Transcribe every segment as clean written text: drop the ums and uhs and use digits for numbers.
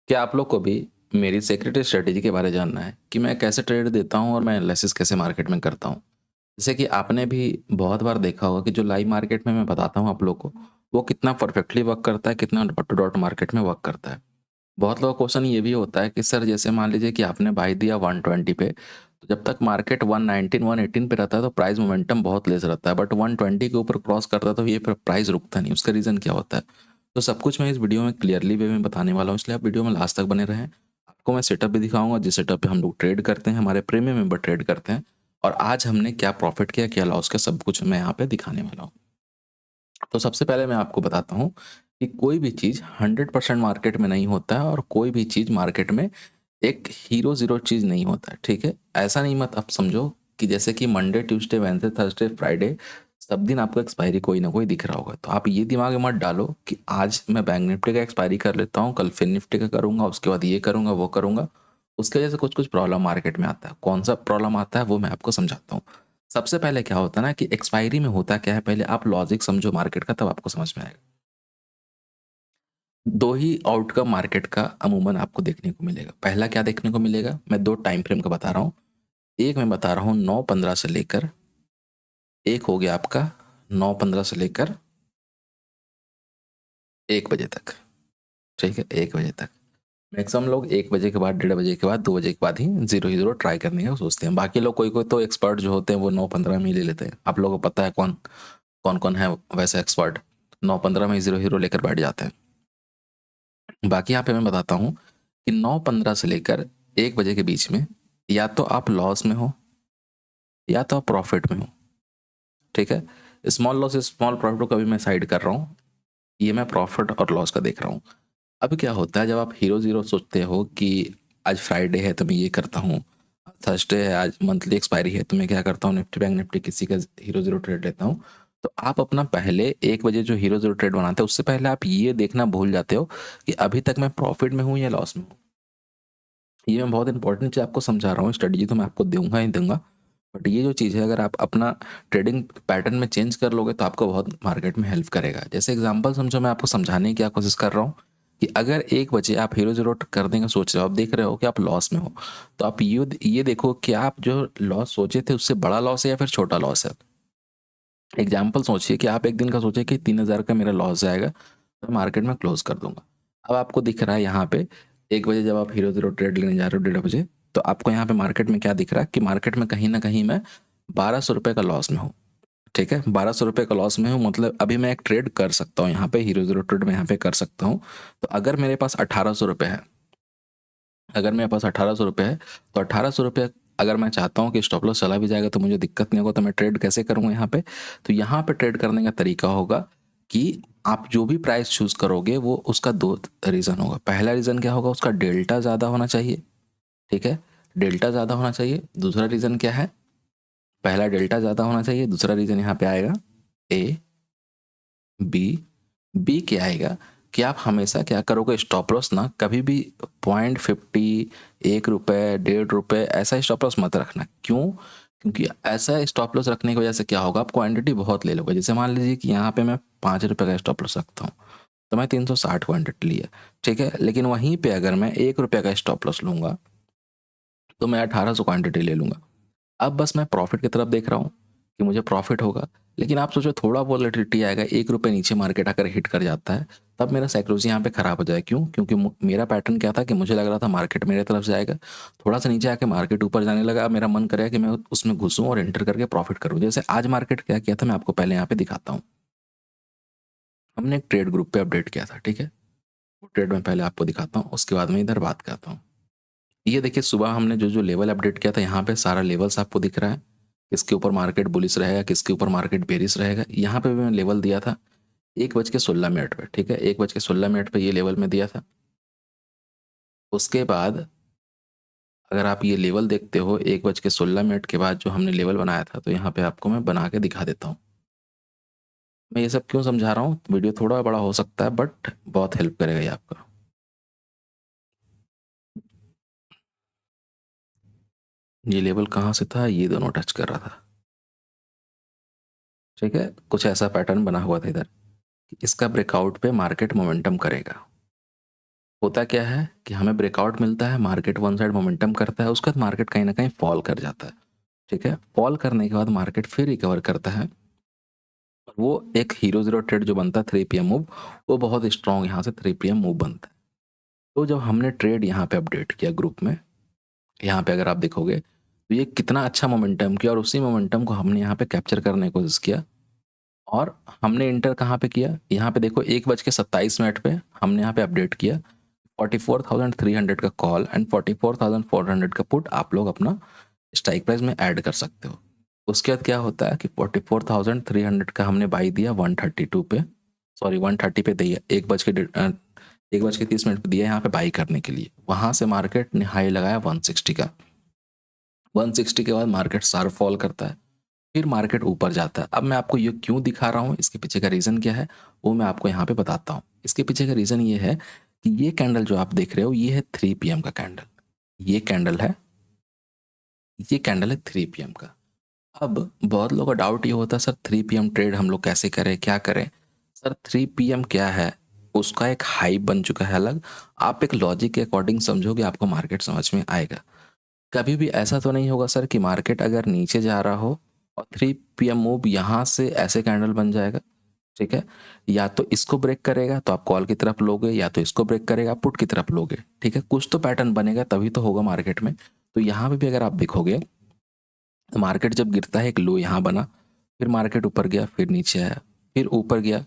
क्या आप लोग को भी मेरी सीक्रेट स्ट्रेटेजी के बारे में जानना है कि मैं कैसे ट्रेड देता हूँ और मैं एनालिसिस कैसे मार्केट में करता हूँ? जैसे कि आपने भी बहुत बार देखा होगा कि जो लाइव मार्केट में मैं बताता हूँ आप लोग को, वो कितना परफेक्टली वर्क करता है, कितना डॉट टू डॉट मार्केट में वर्क करता है। बहुत लोगों का क्वेश्चन ये भी होता है कि सर जैसे मान लीजिए कि आपने बाय दिया 120 पे, तो जब तक मार्केट 119 118 पे रहता है तो प्राइस मोमेंटम बहुत लेस रहता है, बट 120 के ऊपर क्रॉस करता है तो ये प्राइस रुकता नहीं। उसका रीज़न क्या होता है? तो सब कुछ मैं इस वीडियो में क्लियरली वे में बताने वाला हूँ, इसलिए आप वीडियो में लास्ट तक बने रहें। आपको मैं सेटअप भी दिखाऊंगा, जिस सेटअप पे हम लोग ट्रेड करते हैं, हमारे प्रीमियम मेंबर ट्रेड करते हैं, और आज हमने क्या प्रॉफिट किया, क्या लॉस किया, सब कुछ मैं यहाँ पे दिखाने वाला हूँ। तो सबसे पहले मैं आपको बताता हूँ कि कोई भी चीज़ 100% मार्केट में नहीं होता है, और कोई भी चीज़ मार्केट में एक हीरो ज़ीरो चीज़ नहीं होता है, ठीक है? ऐसा नहीं मत आप समझो कि जैसे कि Monday, Tuesday, Wednesday, Thursday, Friday सब दिन आपको एक्सपायरी कोई ना कोई दिख रहा होगा। तो आप ये दिमाग में मत डालो कि आज मैं बैंक निफ्टी का एक्सपायरी कर लेता हूँ, कल फिर निफ्टी का करूँगा, उसके बाद ये करूँगा, वो करूँगा। उसके वजह से कुछ-कुछ प्रॉब्लम मार्केट में आता है। कौन-सा प्रॉब्लम आता है वो मैं आपको समझाता हूँ। सबसे पहले क्या होता है ना कि एक्सपायरी में होता क्या है, पहले आप लॉजिक समझो मार्केट का, तब आपको समझ में आएगा। दो ही आउटकम मार्केट का अमूमन आपको देखने को मिलेगा। पहला क्या देखने को मिलेगा, मैं दो टाइम फ्रेम का बता रहा हूँ। एक मैं बता रहा हूँ 9:15 से लेकर, एक हो गया आपका 9:15 से लेकर 1 बजे तक, ठीक है? 1 बजे तक मैक्सिमम लोग 1 बजे के बाद, 1:30 बजे के बाद, 2 बजे के बाद ही जीरो ही जीरो ट्राई करने का सोचते हैं। बाकी लोग कोई कोई तो एक्सपर्ट जो होते हैं वो 9:15 में ही ले लेते हैं। आप लोगों को पता है कौन कौन कौन है वैसे एक्सपर्ट, 9:15 में जीरो हीरो लेकर बैठ जाते हैं। बाकी यहाँ पे मैं बताता हूँ कि 9:15 से लेकर 1 बजे के बीच में या तो आप लॉस में हो या तो आप प्रॉफिट में हो, ठीक है? स्मॉल लॉस स्मॉल प्रॉफिट को कभी मैं साइड कर रहा हूँ, ये मैं प्रॉफिट और लॉस का देख रहा हूँ। अब क्या होता है जब आप हीरो ज़ीरो सोचते हो कि आज फ्राइडे है तो मैं ये करता हूँ, थर्सडे है, आज मंथली एक्सपायरी है तो मैं क्या करता हूँ, निफ्टी बैंक निफ्टी किसी का हीरो ज़ीरो ट्रेड लेता हूँ। तो आप अपना पहले 1 बजे जो हीरो ज़ीरो ट्रेड बनाते हो, उससे पहले आप ये देखना भूल जाते हो कि अभी तक मैं प्रॉफिट में हूँ या लॉस में हूँ। ये मैं बहुत इंपॉर्टेंट चीज़ आपको समझा रहा हूँ, स्ट्रेटजी तो मैं आपको दूंगा ही दूंगा, बट ये जो चीज़ है अगर आप अपना ट्रेडिंग पैटर्न में चेंज कर लोगे तो आपको बहुत मार्केट में हेल्प करेगा। जैसे एग्जांपल समझो, मैं आपको समझाने की क्या कोशिश कर रहा हूँ कि अगर 1 बजे आप हीरो ज़ीरो करने का सोच रहे हो, आप देख रहे हो कि आप लॉस में हो, तो आप ये देखो कि आप जो लॉस सोचे थे उससे बड़ा लॉस है या फिर छोटा लॉस है। एग्जाम्पल सोचिए कि आप एक दिन का सोचे कि 3,000 का मेरा लॉस जाएगा, मैं मार्केट में क्लोज कर दूंगा। अब आपको दिख रहा है यहाँ पे 1 बजे जब आप हीरो ज़ीरो ट्रेड लेने जा रहे हो, 1:30 बजे, तो आपको यहाँ पे मार्केट में क्या दिख रहा है कि मार्केट में कहीं ना कहीं मैं 1,200 रुपये का लॉस में हूँ, ठीक है? 1,200 रुपये का लॉस में हूँ, मतलब अभी मैं एक ट्रेड कर सकता हूँ यहाँ पे, हीरो ज़ीरो ट्रेड में यहाँ पे कर सकता हूँ। तो अगर मेरे पास 1,800 रुपये है, अगर मेरे पास 1,800 रुपये है, तो 1,800 रुपये अगर मैं चाहता हूँ कि स्टॉप लॉस चला भी जाएगा तो मुझे दिक्कत नहीं होगा, तो मैं ट्रेड कैसे करूँगा यहाँ पे? तो यहाँ पे ट्रेड करने का तरीका होगा कि आप जो भी प्राइस चूज करोगे वो उसका दो रीज़न होगा। पहला रीज़न क्या होगा, उसका डेल्टा ज़्यादा होना चाहिए, ठीक है? डेल्टा ज़्यादा होना चाहिए। दूसरा रीज़न क्या है? पहला डेल्टा ज़्यादा होना चाहिए, दूसरा रीज़न यहाँ पे आएगा ए बी। बी क्या आएगा कि आप हमेशा क्या करोगे, स्टॉप लॉस ना कभी भी 0.50, 1 रुपये, 1.5 रुपये ऐसा स्टॉप लॉस मत रखना। क्यों? क्योंकि ऐसा स्टॉप लॉस रखने की वजह से क्या होगा, आप क्वांटिटी बहुत ले लोगे। जैसे मान लीजिए कि यहाँ पे मैं 5 रुपये का स्टॉप लॉस रखता हूँ, तो मैं 360 क्वांटिटी लिया, ठीक है? लेकिन वहीं पे अगर मैं 1 रुपये का स्टॉप लॉस लूंगा तो मैं 1,800 क्वांटिटी ले लूंगा। अब बस मैं प्रॉफिट की तरफ देख रहा हूँ कि मुझे प्रॉफिट होगा, लेकिन आप सोचो थोड़ा वॉलेटिलिटी आएगा, 1 रुपये नीचे मार्केट आकर हिट कर जाता है, तब मेरा साइकोलॉजी यहाँ पे खराब हो जाए। क्यों? क्योंकि मेरा पैटर्न क्या था कि मुझे लग रहा था मार्केट मेरे तरफ जाएगा, थोड़ा सा नीचे आके मार्केट ऊपर जाने लगा, मेरा मन करेगा कि मैं उसमें घुसूँ और एंटर करके प्रॉफिट करूँ। जैसे आज मार्केट क्या किया था मैं आपको पहले यहाँ पे दिखाता हूँ। हमने एक ट्रेड ग्रुप पे अपडेट किया था, ठीक है? वो ट्रेड में पहले आपको दिखाता हूँ, उसके बाद में इधर बात करता हूँ। ये देखिए सुबह हमने जो जो लेवल अपडेट किया था, यहाँ पे सारा लेवल्स आपको दिख रहा है, किसके ऊपर मार्केट बुलिश रहेगा, किसके ऊपर मार्केट बेरिश रहेगा। यहाँ पे भी मैं लेवल दिया था 1:16 पे, ठीक है? 1:16 पे ये लेवल में दिया था। उसके बाद अगर आप ये लेवल देखते हो 1:16 के बाद जो हमने लेवल बनाया था, तो यहाँ पे आपको मैं बना के दिखा देता हूँ। मैं ये सब क्यों समझा रहा हूँ, वीडियो थोड़ा बड़ा हो सकता है बट बहुत हेल्प करेगा ये आपका। ये लेवल कहाँ से था, ये दोनों टच कर रहा था, ठीक है? कुछ ऐसा पैटर्न बना हुआ था इधर, इसका ब्रेकआउट पे मार्केट मोमेंटम करेगा। होता क्या है कि हमें ब्रेकआउट मिलता है, मार्केट वन साइड मोमेंटम करता है, उसके बाद मार्केट कहीं ना कहीं फॉल कर जाता है। ठीक है, फॉल करने के बाद मार्केट फिर रिकवर करता है। वो एक हीरो जीरो ट्रेड जो बनता है 3 PM मूव, वो बहुत स्ट्रॉन्ग यहाँ से 3 PM मूव बनता है। तो जब हमने ट्रेड यहाँ पे अपडेट किया ग्रुप में, यहाँ पे अगर आप देखोगे तो ये कितना अच्छा मोमेंटम किया, और उसी मोमेंटम को हमने यहाँ पे कैप्चर करने की कोशिश किया। और हमने इंटर कहाँ पे किया, यहाँ पे देखो 1:27 पे हमने यहाँ पे अपडेट किया 44,300 का कॉल एंड 44,400 का पुट आप लोग अपना स्ट्राइक प्राइस में ऐड कर सकते हो। उसके बाद क्या होता है कि 44,300 का हमने बाई दिया 132 पे, सॉरी 130 पे दिया, 1:30 पे दिया यहाँ पे बाई करने के लिए। वहाँ से मार्केट ने हाई लगाया 160 का, 160 के बाद मार्केट शार्प फॉल करता है, फिर मार्केट ऊपर जाता है। अब मैं आपको ये क्यों दिखा रहा हूँ, इसके पीछे का रीज़न क्या है वो मैं आपको यहाँ पे बताता हूँ। इसके पीछे का रीज़न ये है कि ये कैंडल जो आप देख रहे हो ये है 3 PM का कैंडल, ये कैंडल है, ये कैंडल है 3 PM का। अब बहुत लोगों का डाउट ये होता है सर 3 PM ट्रेड हम लोग कैसे करें, क्या करें। सर 3 PM क्या है, उसका एक हाई बन चुका है अलग। आप एक लॉजिक के अकॉर्डिंग समझोगे आपको मार्केट समझ में आएगा। कभी भी ऐसा तो नहीं होगा सर कि मार्केट अगर नीचे जा रहा हो और 3 PM मूव यहाँ से ऐसे कैंडल बन जाएगा। ठीक है, या तो इसको ब्रेक करेगा तो आप कॉल की तरफ लोगे, या तो इसको ब्रेक करेगा आप पुट की तरफ लोगे। ठीक है, कुछ तो पैटर्न बनेगा तभी तो होगा मार्केट में। तो यहाँ पे भी अगर आप देखोगे तो मार्केट जब गिरता है एक लो यहाँ बना, फिर मार्केट ऊपर गया, फिर नीचे आया, फिर ऊपर गया,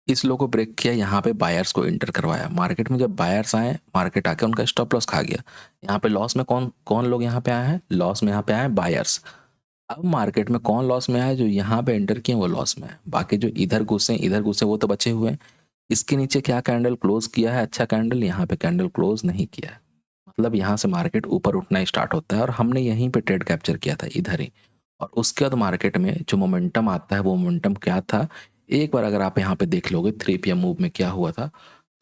इस लो को ब्रेक किया, यहाँ पे बायर्स को एंटर करवाया। मार्केट में जब बायर्स आए, मार्केट आके उनका स्टॉप लॉस खा गया। यहाँ पे लॉस में कौन कौन लोग यहाँ पे आए हैं, लॉस में यहाँ पे आए हैं बायर्स। अब मार्केट में कौन लॉस में आया, जो यहाँ पे एंटर किए वो लॉस में है, बाकी जो इधर घुसे वो तो बचे हुए हैं। इसके नीचे क्या कैंडल क्लोज किया है, अच्छा कैंडल, यहाँ पे कैंडल क्लोज नहीं किया है। मतलब यहाँ से मार्केट ऊपर उठना स्टार्ट होता है, और हमने यहीं पे ट्रेड कैप्चर किया था इधर ही। और उसके बाद मार्केट में जो मोमेंटम आता है वो मोमेंटम क्या था, एक बार अगर आप यहाँ पे देख लोगे 3 PM मूव में क्या हुआ था,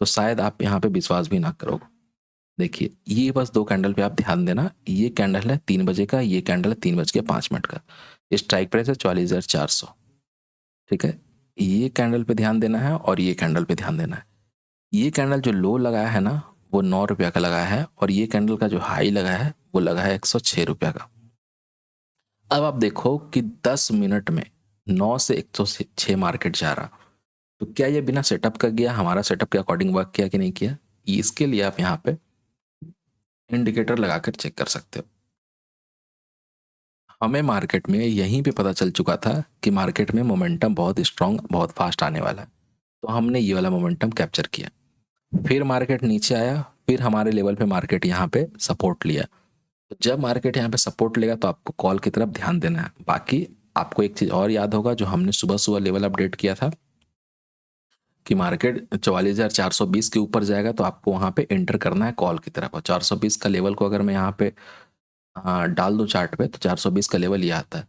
तो शायद आप यहाँ पे विश्वास भी ना करोगे। देखिए ये बस दो कैंडल पे आप ध्यान देना, ये कैंडल है 3 बजे का, ये कैंडल है 3:05 का, स्ट्राइक प्राइस है 44,400। ठीक है, ये कैंडल पे ध्यान देना है और ये कैंडल पे ध्यान देना है। ये कैंडल जो लो लगाया है ना वो 9 रुपया का लगा है, और ये कैंडल का जो हाई लगा है वो लगा है 106 रुपया का। अब आप देखो कि 10 मिनट में 9 से 106 मार्केट जा रहा, तो क्या ये बिना सेटअप का गया, हमारा सेटअप के अकॉर्डिंग वर्क किया कि नहीं किया, इसके लिए आप यहाँ पे इंडिकेटर लगाकर चेक कर सकते हो। हमें मार्केट में यहीं पे पता चल चुका था कि मार्केट में मोमेंटम बहुत स्ट्रांग बहुत फास्ट आने वाला है, तो हमने ये वाला मोमेंटम कैप्चर किया। फिर मार्केट नीचे आया, फिर हमारे लेवल पे मार्केट यहाँ पे सपोर्ट लिया। तो जब मार्केट यहाँ पे सपोर्ट लेगा तो आपको कॉल की तरफ ध्यान देना है। बाकी आपको एक चीज़ और याद होगा जो हमने सुबह सुबह लेवल अपडेट किया था कि मार्केट 44,420 के ऊपर जाएगा तो आपको वहाँ पे एंटर करना है कॉल की तरफ। और 420 का लेवल को अगर मैं यहाँ पे डाल दूँ चार्ट पे तो 420 का लेवल ये आता है।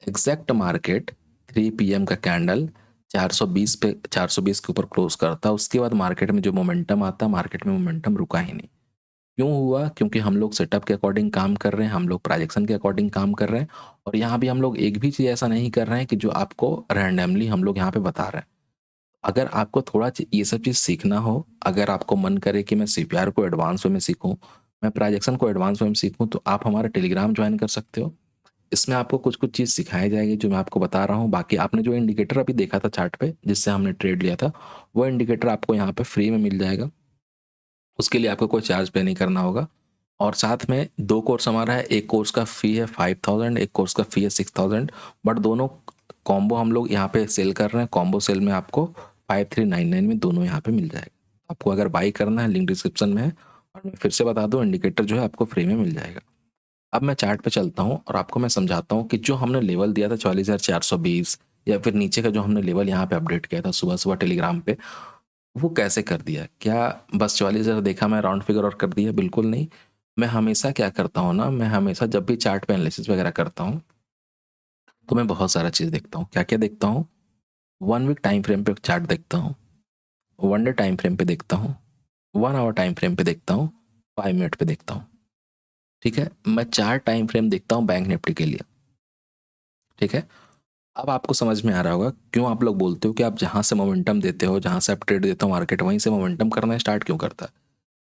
एग्जैक्ट मार्केट 3 PM का कैंडल 420 पे 420 के ऊपर क्लोज करता है। उसके बाद मार्केट में जो मोमेंटम आता है, मार्केट में मोमेंटम रुका ही नहीं। क्यों हुआ, क्योंकि हम लोग सेटअप के अकॉर्डिंग काम कर रहे हैं, हम लोग प्राइजेक्शन के अकॉर्डिंग काम कर रहे हैं। और यहाँ भी हम लोग एक भी चीज़ ऐसा नहीं कर रहे हैं कि जो आपको रैंडमली हम लोग यहाँ पे बता रहे हैं। अगर आपको थोड़ा ये सब चीज़ सीखना हो, अगर आपको मन करे कि मैं CPR को एडवांस वे में सीखूं, मैं प्राइजेक्शन को एडवांस वे में सीखूं, तो आप हमारा टेलीग्राम ज्वाइन कर सकते हो। इसमें आपको कुछ कुछ चीज़ सिखाई जाएगी जो मैं आपको बता रहा हूँ। बाकी आपने जो इंडिकेटर अभी देखा था चार्ट पे जिससे हमने ट्रेड लिया था, वो इंडिकेटर आपको यहाँ पे फ्री में मिल जाएगा। उसके लिए आपको कोई चार्ज पे नहीं करना होगा। और साथ में 2 कोर्स हमारा है, एक कोर्स का फ़ी है 5,000, एक कोर्स का फ़ी है 6,000। बट दोनों कॉम्बो हम लोग यहाँ पे सेल कर रहे हैं, कॉम्बो सेल में आपको 5399 में दोनों यहाँ पे मिल जाएगा। आपको अगर बाई करना है लिंक डिस्क्रिप्शन में है। और मैं फिर से बता दूँ इंडिकेटर जो है आपको फ्री में मिल जाएगा। अब मैं चार्ट पे चलता हूँ और आपको मैं समझाता हूँ कि जो हमने लेवल दिया था 44,420, या फिर नीचे का जो हमने लेवल यहाँ पे अपडेट किया था सुबह सुबह टेलीग्राम पे, वो कैसे कर दिया। क्या बस 44,000 देखा मैं राउंड फिगर और कर दिया, बिल्कुल नहीं। मैं हमेशा क्या करता हूँ ना, मैं हमेशा जब भी चार्ट पे एनालिसिस वगैरह करता हूँ तो मैं बहुत सारा चीज़ देखता हूँ। क्या क्या देखता हूँ, 1 वीक टाइम फ्रेम पे चार्ट देखता हूँ, 1 डे टाइम फ्रेम पे देखता हूँ, 1 आवर टाइम फ्रेम पे देखता हूँ, 5 मिनट पे देखता हूँ। ठीक है, मैं 4 टाइम फ्रेम देखता हूँ बैंक निफ्टी के लिए। ठीक है, अब आपको समझ में आ रहा होगा क्यों आप लोग बोलते हो कि आप जहाँ से मोमेंटम देते हो, जहाँ से आप ट्रेड देते हो मार्केट, वहीं से मोमेंटम करना स्टार्ट क्यों करता है।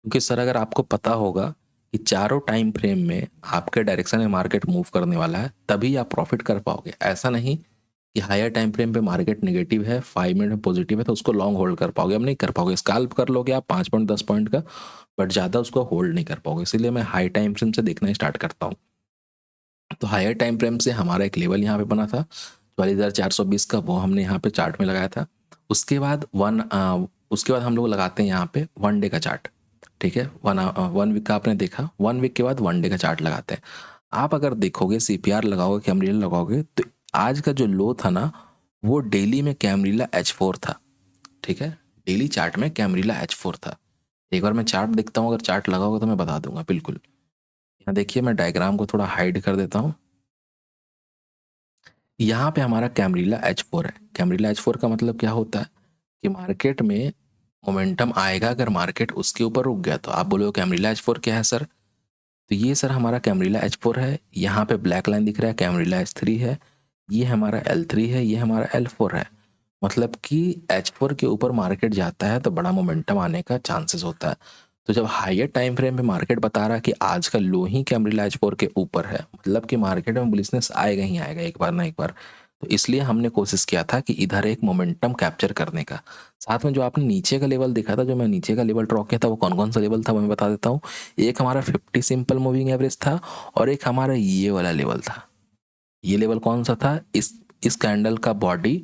क्योंकि सर अगर आपको पता होगा कि चारों टाइम फ्रेम में आपके डायरेक्शन में मार्केट मूव करने वाला है, तभी आप प्रॉफिट कर पाओगे। ऐसा नहीं कि हायर टाइम फ्रेम पे मार्केट नेगेटिव है, 5 मिनट में पॉजिटिव है तो उसको लॉन्ग होल्ड कर पाओगे, अब नहीं कर पाओगे। स्कैल्प कर लोगे आप 5 पॉइंट 10 पॉइंट का, बट ज़्यादा उसको होल्ड नहीं कर पाओगे। इसीलिए मैं हाई टाइम फ्रेम से देखना स्टार्ट करता हूँ। तो हायर टाइम फ्रेम से हमारा एक लेवल यहाँ पे बना था 4420 का, वो हमने यहाँ पे चार्ट में लगाया था। उसके बाद हम लोग लगाते हैं यहाँ पे 1 डे का चार्ट। ठीक है, 1 वीक का आपने देखा, 1 वीक के बाद 1 डे का चार्ट लगाते हैं। आप अगर देखोगे सीपीआर लगाओगे, कैमरीला लगाओगे, तो आज का जो लो था ना, वो डेली में कैमरीला H4 था। ठीक है, डेली चार्ट में कैमरीला H4 था। एक बार मैं चार्ट देखता हूँ, अगर चार्ट लगाओगे तो मैं बता दूंगा बिल्कुल। यहाँ देखिए, मैं डायग्राम को थोड़ा हाइड कर देता हूँ। यहाँ पे हमारा कैमरीला H4 है। कैमरीला H4 का मतलब क्या होता है कि मार्केट में मोमेंटम आएगा, अगर मार्केट उसके ऊपर रुक गया तो। आप बोलोगे कैमरीला H4 क्या है सर? तो ये सर हमारा कैमरीला H4 है। यहाँ पे ब्लैक लाइन दिख रहा है, कैमरीला H3 है। ये हमारा L3 है, ये हमारा L4 है। मतलब कि H4 के ऊपर मार्केट जाता है तो बड़ा मोमेंटम आने का चांसेस होता है। तो जब हायर टाइम फ्रेम में मार्केट बता रहा है कि आज का लो ही कैमरीला H4 के ऊपर है, मतलब कि मार्केट में बुलिशनेस आएगा ही आएगा एक बार ना एक बार। तो इसलिए हमने कोशिश किया था कि इधर एक मोमेंटम कैप्चर करने का। साथ में जो आपने नीचे का लेवल देखा था, जो मैं नीचे का लेवल ड्रॉ किया था, वो कौन कौन सा लेवल था वो मैं बता देता हूँ। एक हमारा 50 सिंपल मूविंग एवरेज था, और एक हमारा ये वाला लेवल था। ये लेवल कौन सा था? इस कैंडल का बॉडी,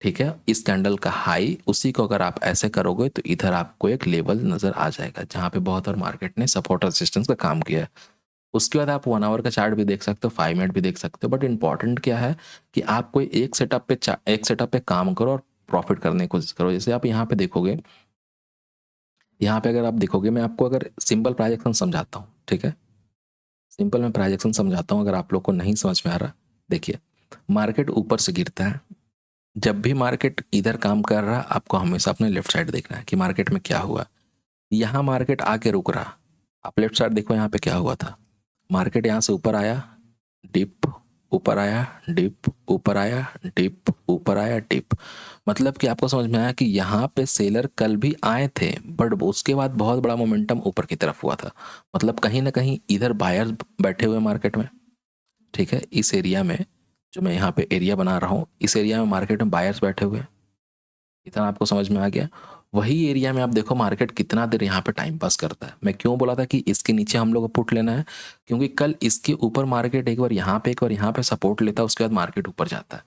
ठीक है, इस कैंडल का हाई, उसी को अगर आप ऐसे करोगे तो इधर आपको एक लेवल नजर आ जाएगा जहां पे बहुत और मार्केट ने सपोर्ट रेजिस्टेंस का काम किया है। उसके बाद आप 1 आवर का चार्ट भी देख सकते हो, 5 मिनट भी देख सकते हो। बट इंपॉर्टेंट क्या है कि आप कोई एक सेटअप पे काम करो और प्रॉफिट करने की कोशिश करो। जैसे आप यहाँ पे देखोगे, यहाँ पे अगर आप देखोगे, मैं आपको अगर सिंपल प्राइजेक्शन समझाता हूँ, ठीक है, सिंपल मैं प्राइजेक्शन समझाता हूँ, अगर आप लोग को नहीं समझ में आ रहा। देखिए, मार्केट ऊपर से गिरता है। जब भी मार्केट इधर काम कर रहा, आपको हमेशा अपने लेफ्ट साइड देखना है कि मार्केट में क्या हुआ। यहाँ मार्केट आके रुक रहा, आप लेफ्ट साइड देखो यहाँ पे क्या हुआ था। मार्केट यहाँ से ऊपर आया, डिप, ऊपर आया, डिप, ऊपर आया, डिप, ऊपर आया, डिप। मतलब कि आपको समझ में आया कि यहाँ पे सेलर कल भी आए थे, बट उसके बाद बहुत बड़ा मोमेंटम ऊपर की तरफ हुआ था। मतलब कहीं ना कहीं इधर बायर्स बैठे हुए मार्केट में। ठीक है, इस एरिया में, जो मैं यहाँ पे एरिया बना रहा हूँ, इस एरिया में मार्केट में बायर्स बैठे हुए हैं। इतना आपको समझ में आ गया? वही एरिया में आप देखो मार्केट कितना देर यहाँ पे टाइम पास करता है। मैं क्यों बोला था कि इसके नीचे हम लोग को पुट लेना है? क्योंकि कल इसके ऊपर मार्केट एक बार यहाँ पे, एक बार यहाँ पे सपोर्ट लेता है, उसके बाद मार्केट ऊपर जाता है।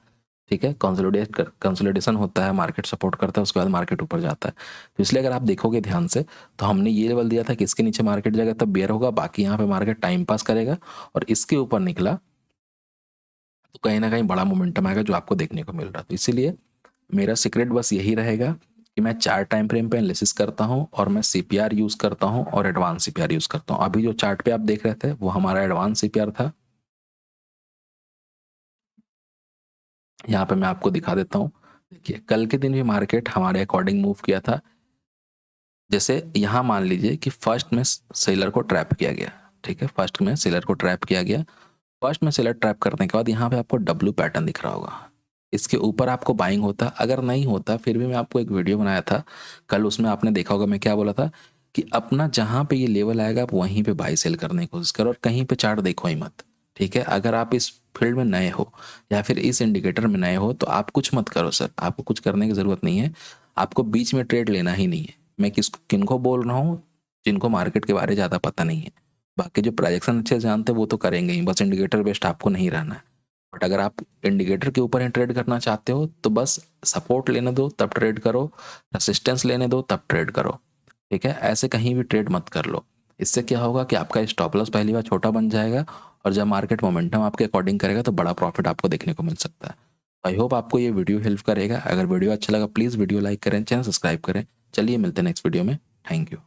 ठीक है, कंसोलिडेशन होता है, मार्केट सपोर्ट करता है, उसके बाद मार्केट ऊपर जाता है। तो इसलिए अगर आप देखोगे ध्यान से, तो हमने ये लेवल दिया था कि इसके नीचे मार्केट जाएगा तब बेयर होगा, बाकी यहाँ पे मार्केट टाइम पास करेगा, और इसके ऊपर निकला तो कहीं ना कहीं बड़ा मोमेंटम आएगा जो आपको देखने को मिल रहा। तो इसीलिए मेरा सीक्रेट बस यही रहेगा कि मैं 4 टाइम फ्रेम पे एनालिसिस करता हूँ, और मैं सीपीआर यूज़ करता हूँ और एडवांस सीपीआर यूज़ करता हूँ। अभी जो चार्ट पे आप देख रहे थे वो हमारा एडवांस सीपीआर था। यहाँ पे मैं आपको दिखा देता हूँ। देखिए, कल के दिन भी मार्केट हमारे अकॉर्डिंग मूव किया था। जैसे यहाँ मान लीजिए कि फर्स्ट में सेलर को ट्रैप किया गया। ठीक है, फर्स्ट में सेलर को ट्रैप किया गया। फर्स्ट में सेलर ट्रैप करने के बाद यहाँ पे आपको डब्ल्यू पैटर्न दिख रहा होगा। इसके ऊपर आपको बाइंग होता, अगर नहीं होता फिर भी मैं आपको एक वीडियो बनाया था कल, उसमें आपने देखा होगा मैं क्या बोला था कि अपना जहाँ पे ये लेवल आएगा आप वहीं पे बाई सेल करने की कोशिश करो, और कहीं पे चार्ट देखो ही मत। ठीक है, अगर आप इस फील्ड में नए हो या फिर इस इंडिकेटर में नए हो तो आप कुछ मत करो सर, आपको कुछ करने की ज़रूरत नहीं है। आपको बीच में ट्रेड लेना ही नहीं है। मैं किनको बोल रहा हूँ? जिनको मार्केट के बारे में ज़्यादा पता नहीं है। बाकी जो प्रोजेक्शन अच्छे से जानते हैं वो तो करेंगे ही, बस इंडिकेटर बेस्ड आपको नहीं रहना है। बट अगर आप इंडिकेटर के ऊपर ही ट्रेड करना चाहते हो तो बस सपोर्ट लेने दो तब ट्रेड करो, रेसिस्टेंस लेने दो तब ट्रेड करो। ठीक है, ऐसे कहीं भी ट्रेड मत कर लो। इससे क्या होगा कि आपका स्टॉप लॉस पहली बार छोटा बन जाएगा, और जब मार्केट मोमेंटम आपके अकॉर्डिंग करेगा तो बड़ा प्रॉफिट आपको देखने को मिल सकता है। आई होप आपको ये वीडियो हेल्प करेगा। अगर वीडियो अच्छा लगा प्लीज़ वीडियो लाइक करें, चैनल सब्सक्राइब करें। चलिए मिलते हैं नेक्स्ट वीडियो में। Thank you.